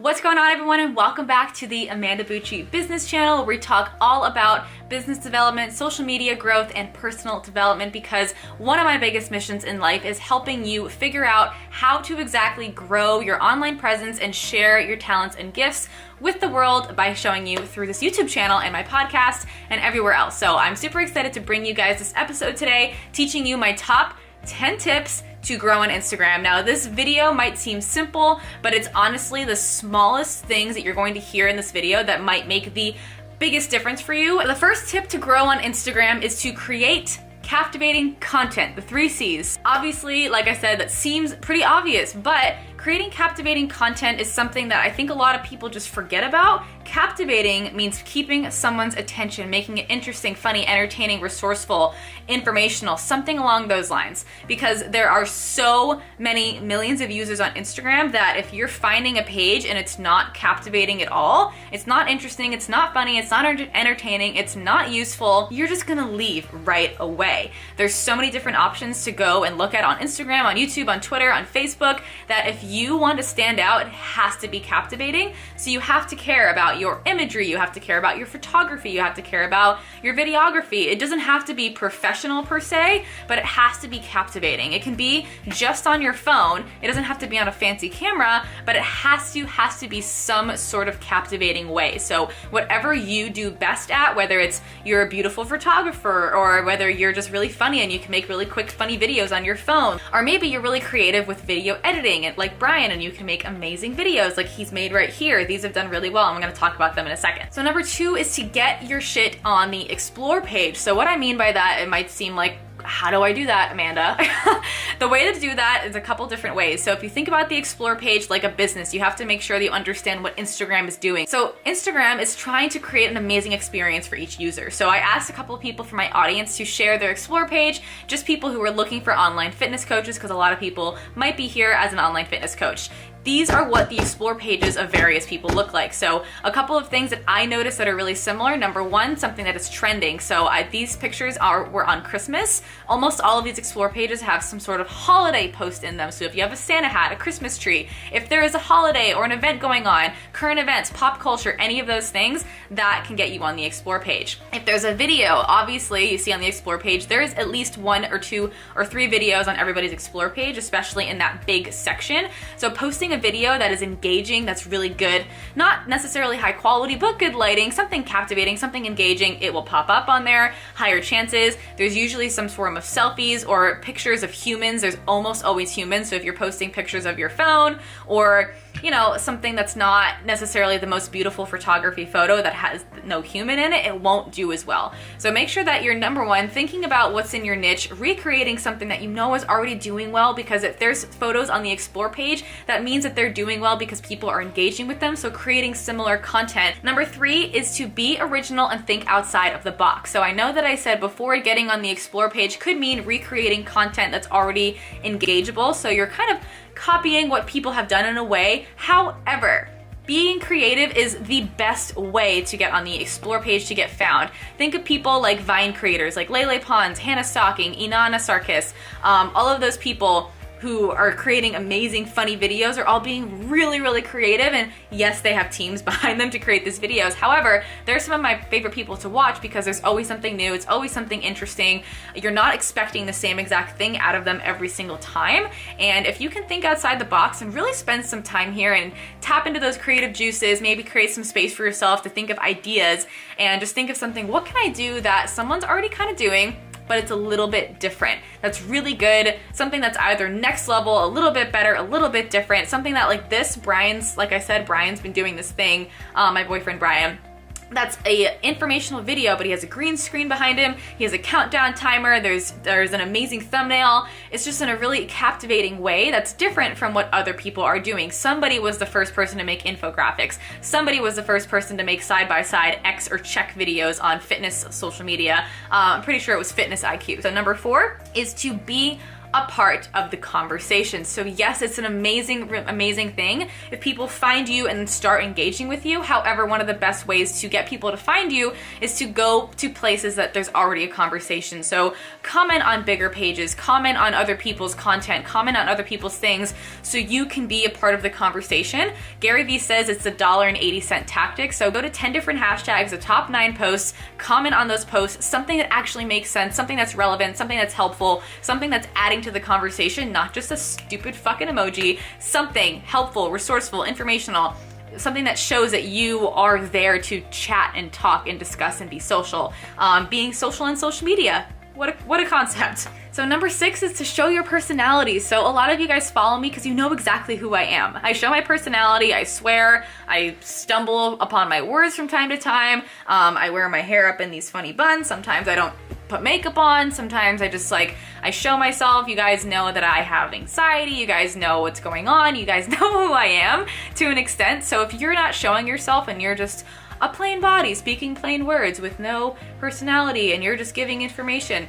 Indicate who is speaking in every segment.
Speaker 1: What's going on, everyone, and welcome back to the Amanda Bucci Business Channel, where we talk all about business development, social media growth, and personal development, because one of my biggest missions in life is helping you figure out how to exactly grow your online presence and share your talents and gifts with the world by showing you through this YouTube channel and my podcast and everywhere else. So I'm super excited to bring you guys this episode today, teaching you my top 10 tips to grow on Instagram. Now, this video might seem simple, but it's honestly the smallest things that you're going to hear in this video that might make the biggest difference for you. The first tip to grow on Instagram is to create captivating content, the 3 C's. Obviously, like I said, that seems pretty obvious, but creating captivating content is something that I think a lot of people just forget about. Captivating means keeping someone's attention, making it interesting, funny, entertaining, resourceful, informational, something along those lines. Because there are so many millions of users on Instagram that if you're finding a page and it's not captivating at all, it's not interesting, it's not funny, it's not entertaining, it's not useful, you're just gonna leave right away. There's so many different options to go and look at on Instagram, on YouTube, on Twitter, on Facebook, that if you want to stand out, it has to be captivating. So you have to care about your imagery, you have to care about your photography, you have to care about your videography. It doesn't have to be professional per se, but it has to be captivating. It can be just on your phone. It doesn't have to be on a fancy camera, but it has to be some sort of captivating way. So whatever you do best at, whether it's you're a beautiful photographer, or whether you're just really funny and you can make really quick, funny videos on your phone, or maybe you're really creative with video editing, and like Brian, and you can make amazing videos like he's made right here. These have done really well, and I'm gonna talk about them in a second. So number 2 is to get your shit on the explore page. So what I mean by that, it might seem like, how do I do that, Amanda? The way to do that is a couple different ways. So if you think about the explore page like a business, you have to make sure that you understand what Instagram is doing. So Instagram is trying to create an amazing experience for each user. So I asked a couple of people from my audience to share their explore page, just people who are looking for online fitness coaches, because a lot of people might be here as an online fitness coach. These are what the explore pages of various people look like. So a couple of things that I noticed that are really similar. Number 1, something that is trending. So these pictures were on Christmas. Almost all of these explore pages have some sort of holiday post in them. So if you have a Santa hat, a Christmas tree, if there is a holiday or an event going on, current events, pop culture, any of those things, that can get you on the explore page. If there's a video, obviously you see on the explore page, there's at least 1 or 2 or 3 videos on everybody's explore page, especially in that big section. So posting a video that is engaging, that's really good, not necessarily high quality, but good lighting, something captivating, something engaging, it will pop up on there. Higher chances. There's usually some form of selfies or pictures of humans. There's almost always humans. So if you're posting pictures of your phone, or something that's not necessarily the most beautiful photography photo that has no human in it, it won't do as well. So make sure that you're, number 1, thinking about what's in your niche, recreating something that you know is already doing well, because if there's photos on the explore page, that means that they're doing well because people are engaging with them. So creating similar content. Number 3 is to be original and think outside of the box. So I know that I said before, getting on the explore page could mean recreating content that's already engageable. So you're kind of copying what people have done in a way. However, being creative is the best way to get on the explore page, to get found. Think of people like Vine creators, like Lele Pons, Hannah Stocking, Inanna Sarkis, all of those people who are creating amazing, funny videos are all being really, really creative. And yes, they have teams behind them to create these videos. However, they're some of my favorite people to watch because there's always something new. It's always something interesting. You're not expecting the same exact thing out of them every single time. And if you can think outside the box and really spend some time here and tap into those creative juices, maybe create some space for yourself to think of ideas and just think of something, what can I do that someone's already kind of doing, but it's a little bit different. That's really good. Something that's either next level, a little bit better, a little bit different. Something that like this, like I said, Brian's been doing this thing, my boyfriend Brian. That's a informational video, but he has a green screen behind him. He has a countdown timer. There's an amazing thumbnail. It's just in a really captivating way that's different from what other people are doing. Somebody was the first person to make infographics. Somebody was the first person to make side-by-side X or check videos on fitness social media. I'm pretty sure it was Fitness IQ. So number 4 is to be a part of the conversation. So yes, it's an amazing thing if people find you and start engaging with you. However, one of the best ways to get people to find you is to go to places that there's already a conversation. So comment on bigger pages, comment on other people's content, comment on other people's things so you can be a part of the conversation. Gary Vee says it's the $1.80 tactic. So go to 10 different hashtags, the top 9 posts, comment on those posts, something that actually makes sense, something that's relevant, something that's helpful, something that's adding to the conversation, not just a stupid fucking emoji, something helpful, resourceful, informational, something that shows that you are there to chat and talk and discuss and be social. Being social on social media. What a concept. So number 6 is to show your personality. So a lot of you guys follow me because you know exactly who I am. I show my personality, I swear, I stumble upon my words from time to time. I wear my hair up in these funny buns. Sometimes I don't put makeup on. Sometimes I show myself. You guys know that I have anxiety. You guys know what's going on. You guys know who I am to an extent. So if you're not showing yourself and you're just a plain body speaking plain words with no personality and you're just giving information,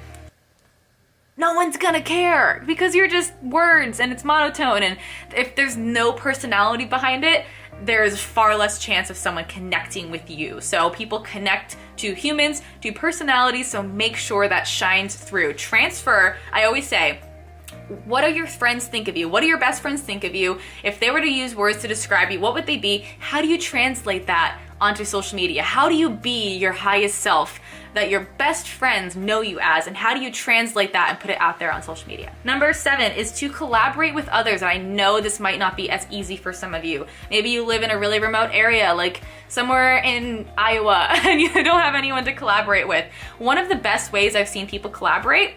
Speaker 1: no one's gonna care because you're just words and it's monotone. And if there's no personality behind it, there's far less chance of someone connecting with you. So people connect to humans, to personalities, so make sure that shines through. Transfer, I always say, what do your friends think of you? What do your best friends think of you? If they were to use words to describe you, what would they be? How do you translate that onto social media? How do you be your highest self that your best friends know you as, and how do you translate that and put it out there on social media? Number 7 is to collaborate with others. And I know this might not be as easy for some of you. Maybe you live in a really remote area, like somewhere in Iowa, and you don't have anyone to collaborate with. One of the best ways I've seen people collaborate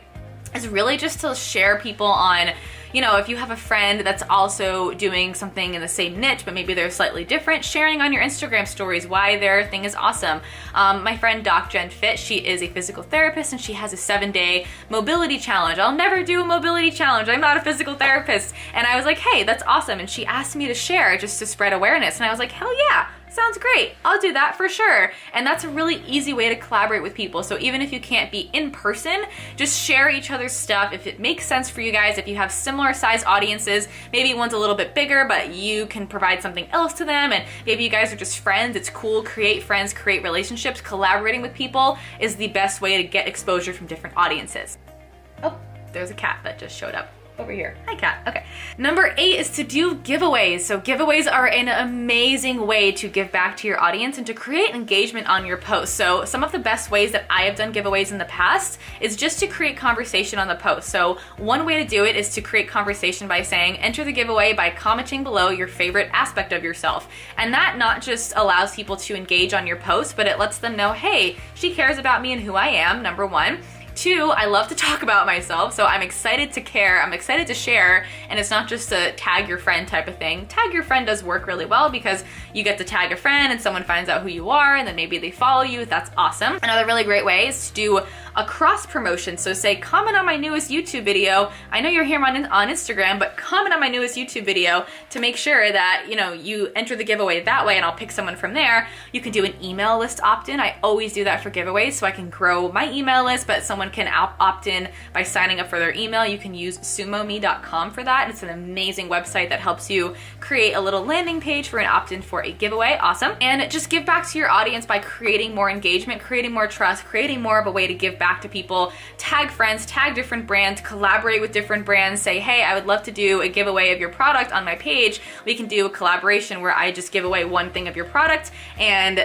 Speaker 1: is really just to share people on, if you have a friend that's also doing something in the same niche, but maybe they're slightly different, sharing on your Instagram stories why their thing is awesome. My friend Doc Jen Fit, she is a physical therapist and she has a 7-day mobility challenge. I'll never do a mobility challenge. I'm not a physical therapist. And I was like, hey, that's awesome. And she asked me to share just to spread awareness. And I was like, hell yeah. Sounds great. I'll do that for sure. And that's a really easy way to collaborate with people. So even if you can't be in person, just share each other's stuff. If it makes sense for you guys, if you have similar size audiences, maybe one's a little bit bigger, but you can provide something else to them. And maybe you guys are just friends. It's cool. Create friends, create relationships. Collaborating with people is the best way to get exposure from different audiences. Oh, there's a cat that just showed up over here. Hi, cat. Okay. Number 8 is to do giveaways. So giveaways are an amazing way to give back to your audience and to create engagement on your post. So some of the best ways that I have done giveaways in the past is just to create conversation on the post. So one way to do it is to create conversation by saying, enter the giveaway by commenting below your favorite aspect of yourself. And that not just allows people to engage on your post, but it lets them know, hey, she cares about me and who I am, number 1. 2, I love to talk about myself, so I'm excited to care, I'm excited to share, and it's not just a tag your friend type of thing. Tag your friend does work really well because you get to tag a friend and someone finds out who you are and then maybe they follow you. That's awesome. Another really great way is to do a cross promotion. So say, comment on my newest YouTube video. I know you're here on Instagram, but comment on my newest YouTube video to make sure that, you enter the giveaway that way and I'll pick someone from there. You can do an email list opt-in. I always do that for giveaways so I can grow my email list, but someone can opt in by signing up for their email. You can use sumome.com for that. It's an amazing website that helps you create a little landing page for an opt-in for a giveaway. Awesome. And just give back to your audience by creating more engagement, creating more trust, creating more of a way to give back to people. Tag friends, tag different brands, collaborate with different brands. Say, hey, I would love to do a giveaway of your product on my page. We can do a collaboration where I just give away one thing of your product and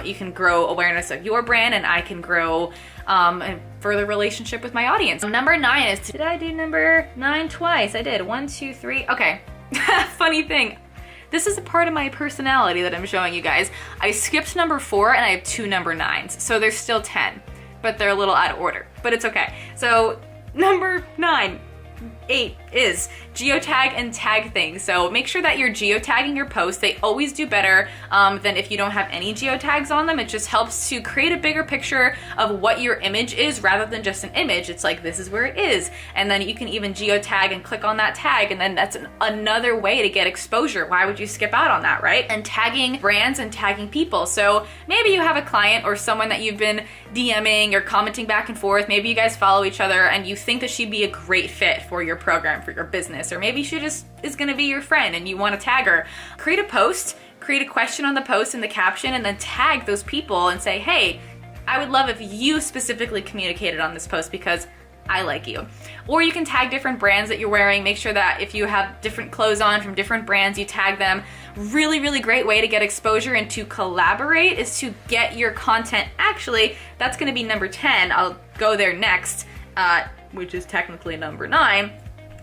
Speaker 1: you can grow awareness of your brand and I can grow a further relationship with my audience. Number 9 is, did I do number 9 twice? I did. 1, 2, 3. Okay. Funny thing. This is a part of my personality that I'm showing you guys. I skipped number 4 and I have 2 number 9s. So there's still 10, but they're a little out of order, but it's okay. So number 9, 8 is geotag and tag things. So make sure that you're geotagging your posts. They always do better than if you don't have any geotags on them. It just helps to create a bigger picture of what your image is rather than just an image. It's like, this is where it is. And then you can even geotag and click on that tag. And then that's another way to get exposure. Why would you skip out on that, right? And tagging brands and tagging people. So maybe you have a client or someone that you've been DMing or commenting back and forth. Maybe you guys follow each other and you think that she'd be a great fit for your your program, for your business, or maybe she just is gonna be your friend and you wanna tag her. Create a post, create a question on the post in the caption, and then tag those people and say, hey, I would love if you specifically communicated on this post because I like you. Or you can tag different brands that you're wearing. Make sure that if you have different clothes on from different brands, you tag them. Really, really great way to get exposure and to collaborate is to get your content. Actually, that's gonna be number 10. I'll go there next, which is technically number 9.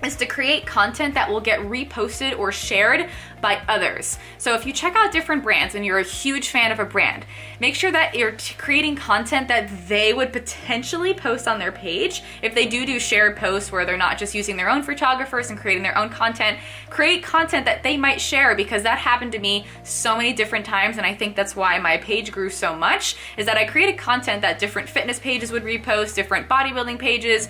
Speaker 1: Is to create content that will get reposted or shared by others. So if you check out different brands and you're a huge fan of a brand, make sure that you're creating content that they would potentially post on their page. If they do shared posts where they're not just using their own photographers and creating their own content, create content that they might share, because that happened to me so many different times, and I think that's why my page grew so much, is that I created content that different fitness pages would repost, different bodybuilding pages,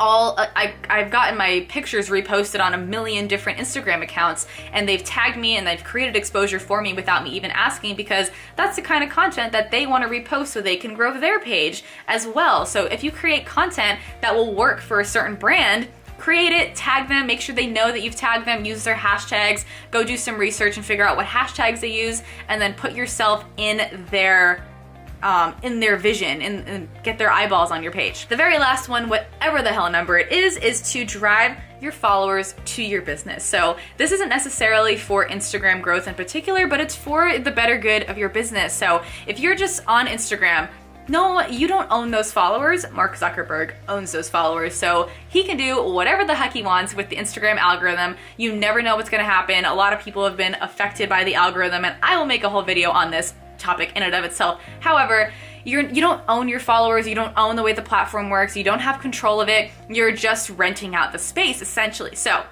Speaker 1: I've gotten my pictures reposted on a million different Instagram accounts, and they've tagged me and they've created exposure for me without me even asking, because that's the kind of content that they want to repost so they can grow their page as well. So if you create content that will work for a certain brand, create it, tag them, make sure they know that you've tagged them, use their hashtags, go do some research and figure out what hashtags they use, and then put yourself in their vision and get their eyeballs on your page. The very last one, whatever the hell number it is to drive your followers to your business. So this isn't necessarily for Instagram growth in particular, but it's for the better good of your business. So if you're just on Instagram, no, you don't own those followers. Mark Zuckerberg owns those followers, so he can do whatever the heck he wants with the Instagram algorithm. You never know what's gonna happen. A lot of people have been affected by the algorithm, and I will make a whole video on this topic in and of itself. However, you don't own your followers, you don't own the way the platform works, you don't have control of it, you're just renting out the space essentially. So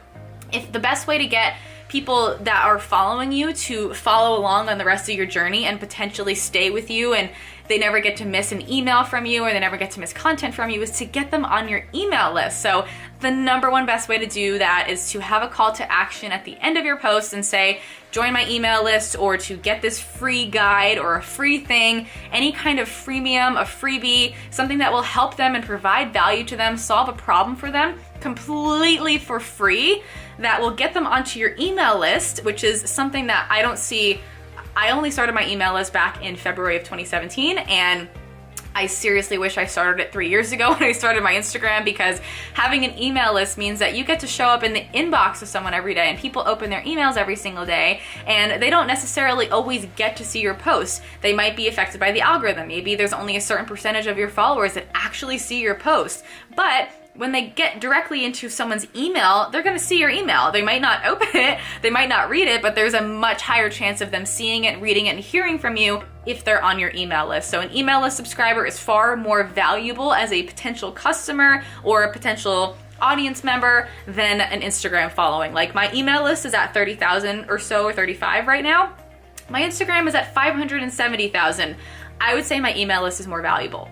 Speaker 1: if the best way to get people that are following you to follow along on the rest of your journey and potentially stay with you, and they never get to miss an email from you or they never get to miss content from you, is to get them on your email list. So the number one best way to do that is to have a call to action at the end of your post and say, join my email list, or to get this free guide or a free thing, any kind of freemium, a freebie, something that will help them and provide value to them, solve a problem for them completely for free, that will get them onto your email list, which is something that I don't see. I only started my email list back in February of 2017, and I seriously wish I started it 3 years ago when I started my Instagram, because having an email list means that you get to show up in the inbox of someone every day, and people open their emails every single day, and they don't necessarily always get to see your posts. They might be affected by the algorithm. Maybe there's only a certain percentage of your followers that actually see your post, but when they get directly into someone's email, they're gonna see your email. They might not open it, they might not read it, but there's a much higher chance of them seeing it, reading it, and hearing from you if they're on your email list. So an email list subscriber is far more valuable as a potential customer or a potential audience member than an Instagram following. Like, my email list is at 30,000 or so, or 35 right now. My Instagram is at 570,000. I would say my email list is more valuable.